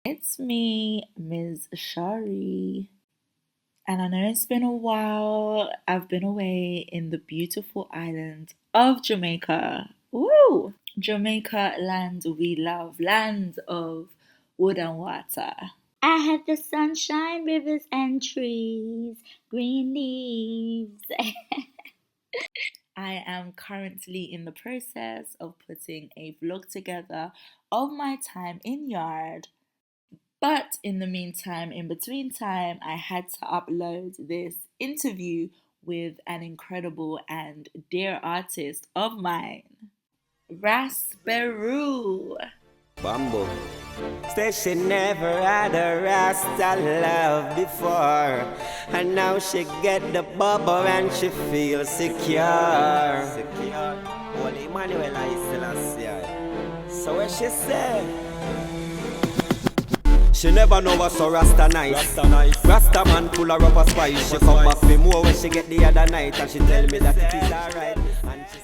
It's me, Ms. Shari. And I know it's been a while. I've been away in the beautiful island of Jamaica. Woo! Jamaica, land we love, land of wood and water. I had the sunshine, rivers, and trees, green leaves. I am currently in the process of putting a vlog together of my time in yard. But in the meantime, in between time, I had to upload this interview with an incredible and dear artist of mine, Beru. Bamboo. Said she never had a Rasta love before, and now she get the bubble and she feels secure. Holy Emmanuel I Selassie. So what she said? She never know what's so Rasta nice. Rasta man pull her up a spice. She come back for more when she get the other night, and she tell me that it is alright. And she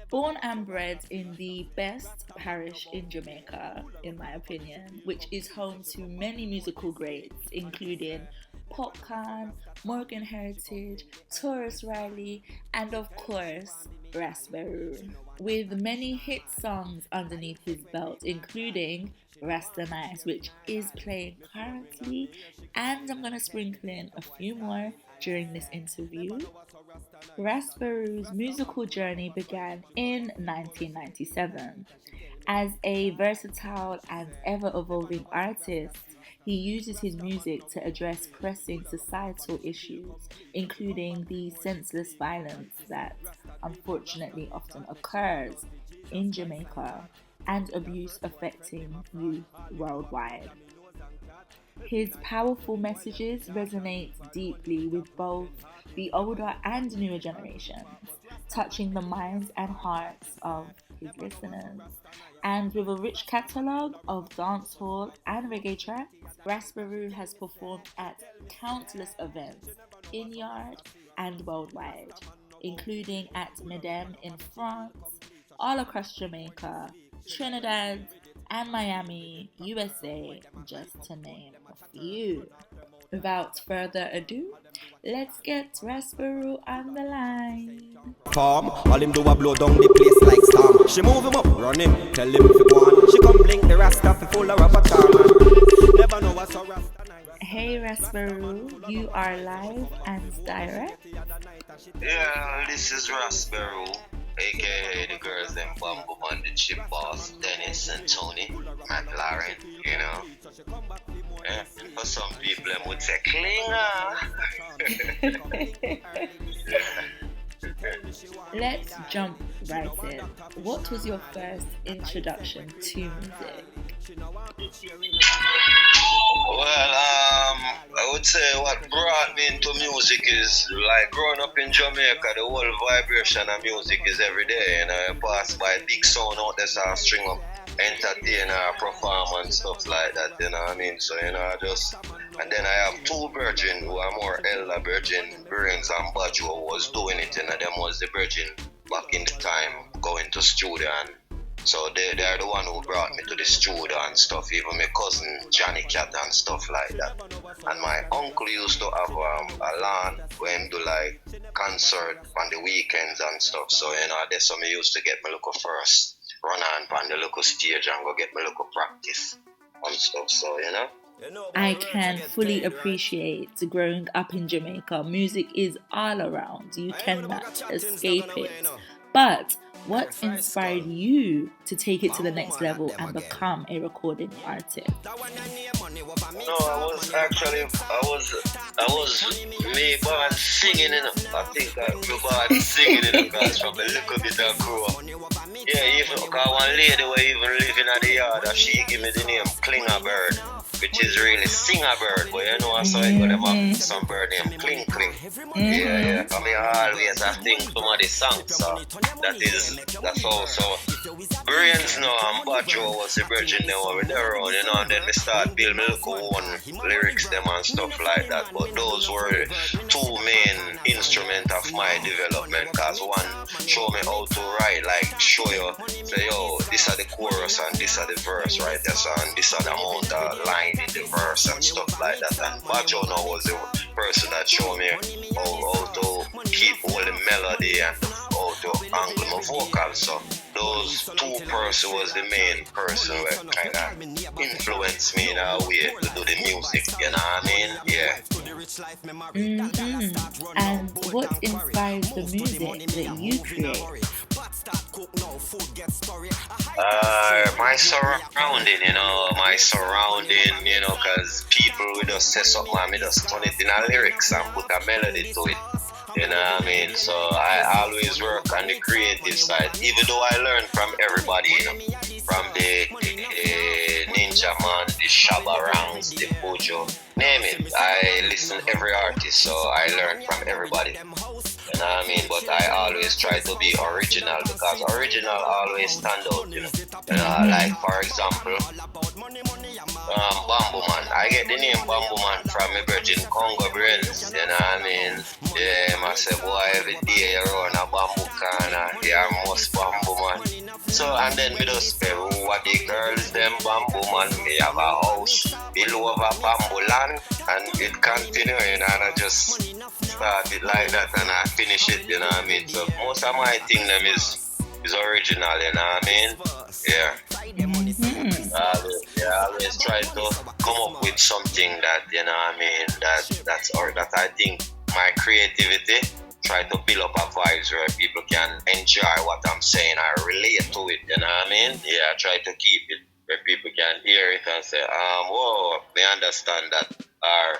Born and bred in the best parish in Jamaica, in my opinion, which is home to many musical greats, including Popcorn, Morgan Heritage, Taurus Riley, and of course, Beru, with many hit songs underneath his belt, including Rasta Nice, which is playing currently, and I'm gonna sprinkle in a few more during this interview. Beru's musical journey began in 1997. As a versatile and ever-evolving artist, he uses his music to address pressing societal issues, including the senseless violence that unfortunately often occurs in Jamaica and abuse affecting youth worldwide. His powerful messages resonate deeply with both the older and newer generations, touching the minds and hearts of his listeners. And with a rich catalogue of dancehall and reggae tracks, Beru has performed at countless events in yard and worldwide, including at Medem in France, all across Jamaica, Trinidad, and Miami, USA, just to name a few. Without further ado, let's get Beru on the line. Palm, all him do a blow down the place like storm. She move him up, run him, tell him if go on. She come blink the Rasta fi full of rubber charm. Never know what's so Rasta nice. Hey Beru, you are live and direct. Yeah, this is Beru, aka the girls them Bamboo on the Chip Boss, Dennis and Tony, McLaren, you know. Yeah, for some people them would say clinger. Let's jump right in. What was your first introduction to music? Well, I would say what brought me into music is like growing up in Jamaica, the whole vibration of music is every day. You know, you pass by big sound out there, so I string up entertainer, perform and stuff like that, you know what I mean? So, you know, and then I have two virgin who are more elder virgin, Brains and Bajo who was doing it, you know, them was the virgin back in the time, going to studio, and so they are the one who brought me to the studio and stuff, even my cousin Johnny Cat and stuff like that. And my uncle used to have a lawn where him do like concert on the weekends and stuff, so, you know, that's how me used to get my local first run on the local stage and go get my local practice and stuff, so, you know. I can fully appreciate growing up in Jamaica. Music is all around. You cannot escape it. But what inspired you to take it to the next level and become a recording artist? No, I was me born singing, you know. I think I was born singing, you know, because from a little bit I grew up. Yeah, even because one lady was even living at the yard, she gave me the name Clinger Bird. which is really sing a bird, but you know, I saw it got them up some bird named Cling Cling. Yeah. I mean, I always have think some of the songs, so that's also Brains now and Badjo was the virgin them over there around, you know, and then we start building my little own lyrics them and stuff like that. But those were two main instruments of my development, cause one show me how to write, like show you, say yo, this are the chorus and this are the verse right there, so, and this are the amount of line in the verse and stuff like that. And Badjo now was the person that showed me how to keep all the melody and how to angle my vocals. So those two persons was the main person that kind of influenced me in a way to do the music, you know what I mean? Yeah. And what inspires the music that you create? My surrounding, you know, cause people will just say something and me just turn it in a lyrics and put a melody to it. You know what I mean? So I always work on the creative side, even though I learn from everybody, you know, from the Ninja Man, the Shabba Rounds, the Bojo, name it. I listen to every artist, so I learn from everybody. You know what I mean? But I always try to be original because original always stand out, you know. Like for example, Bamboo Man. I get the name Bamboo Man from my Virgin Congo Brains, you know what I mean? Yeah, I say, boy, every day you run a bamboo corner, you are most Bamboo Man. So, and then we just Beru, what the girls, them Bamboo Man, we have a house below over Bamboo Land, and it continue, you know, and I just start it like that and I finish it, you know what I mean? So, most of my thing them is original, you know what I mean? Yeah. I always try to come up with something that, you know what I mean, that I think my creativity try to build up a vibes where people can enjoy what I'm saying. I relate to it, you know what I mean? Yeah, I try to keep it where people can hear it and say, whoa, they understand that, or,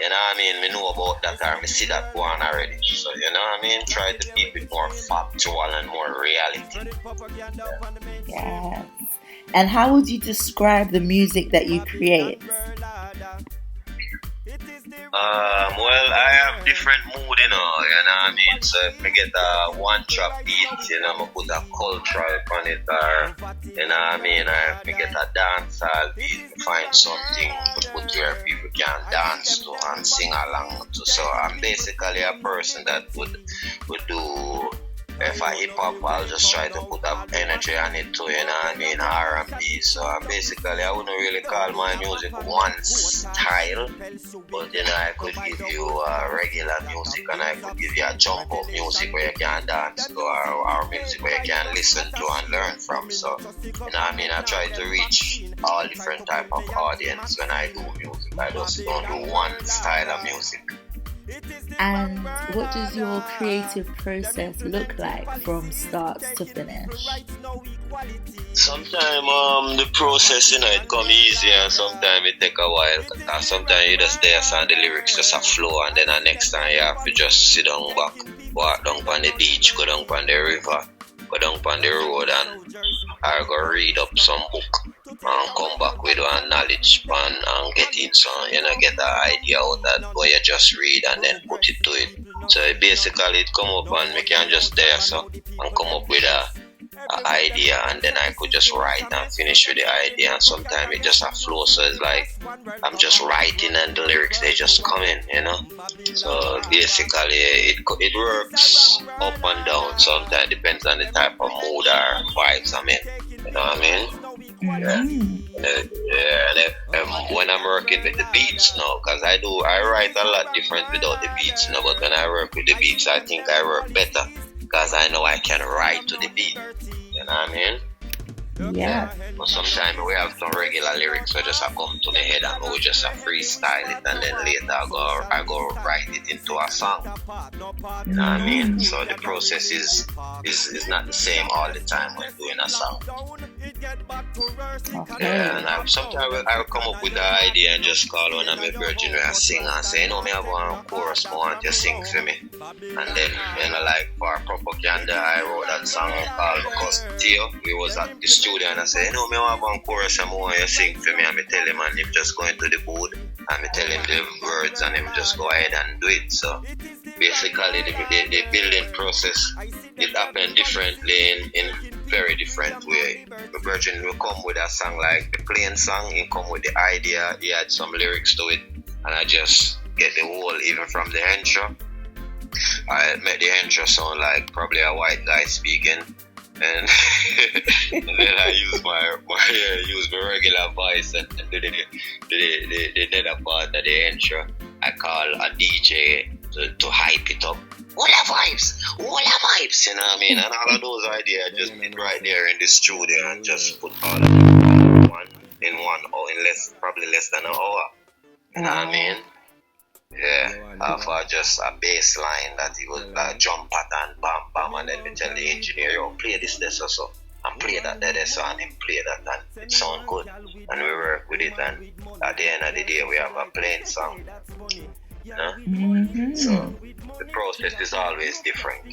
you know what I mean, me know about that, or me see that one already. So, you know what I mean? Try to keep it more factual and more reality. Yes. And how would you describe the music that you create? Well, I have different mood, you know what I mean? So if I get a one-trap beat, you know, I put a cultural on it, or, you know what I mean? Or if I get a dancehall beat, find something to put where people can dance to and sing along to. So I'm basically a person that would do. If I hip hop, I'll just try to put up energy on it too, you know what I mean, R&B. So basically, I wouldn't really call my music one style, but you know, I could give you regular music and I could give you a jump up music where you can dance to, or music where you can listen to and learn from. So, you know what I mean, I try to reach all different type of audience when I do music. I just don't do one style of music. And what does your creative process look like from start to finish? Sometimes the process, you know, it come easy and sometimes it take a while. And sometimes you just there and the lyrics just a flow, and then the next time you have to just sit down back, walk down on the beach, go down on the river, go down on the road, and I go read up some book and come back with one knowledge and get it, so you know, get an idea out that what you just read and then put it to it. So basically it come up and we can just there so and come up with a idea, and then I could just write and finish with the idea, and sometimes it just a flow, so it's like I'm just writing and the lyrics they just come in, you know. So basically it works up and down, sometimes depends on the type of mood or vibes I'm in, you know what I mean? When I'm working with the beats now, because I write a lot different without the beats now, but when I work with the beats, I think I work better because I know I can write to the beat, you know what I mean? Yeah. But sometimes we have some regular lyrics, so just come to my head and we just freestyle it, and then later I go write it into a song. You know what I mean? So the process is not the same all the time when doing a song. Okay. Yeah, and sometimes I will come up with the idea and just call one of my virgin where I sing and say, you know, me have one chorus, I want you to sing for me. And then, you know, like for propaganda, I wrote that song called Because Theo. We was at this studio and I say, me want one chorus and I want you to sing for me, and me tell him, and him just go into the booth and me tell him the words and him just go ahead and do it. So basically the building process, it happened differently in very different way. The Virgin will come with a song like the plain song, he come with the idea, he had some lyrics to it, and I just get the whole, even from the intro. I made the intro sound like probably a white guy speaking, and, and then I use my regular voice and the nether part of the intro. I call a DJ to hype it up. All vibes, you know what I mean? And all of those ideas I just did right there in the studio and just put all of them in one hour, probably less than an hour. You know what I mean? Yeah, after just a bass line that he would jump at and bam bam, and then we tell the engineer, yo, play this so and play that so, and him play that and it sound good, and we work with it, and at the end of the day we have a plain song. You know? So the process is always different.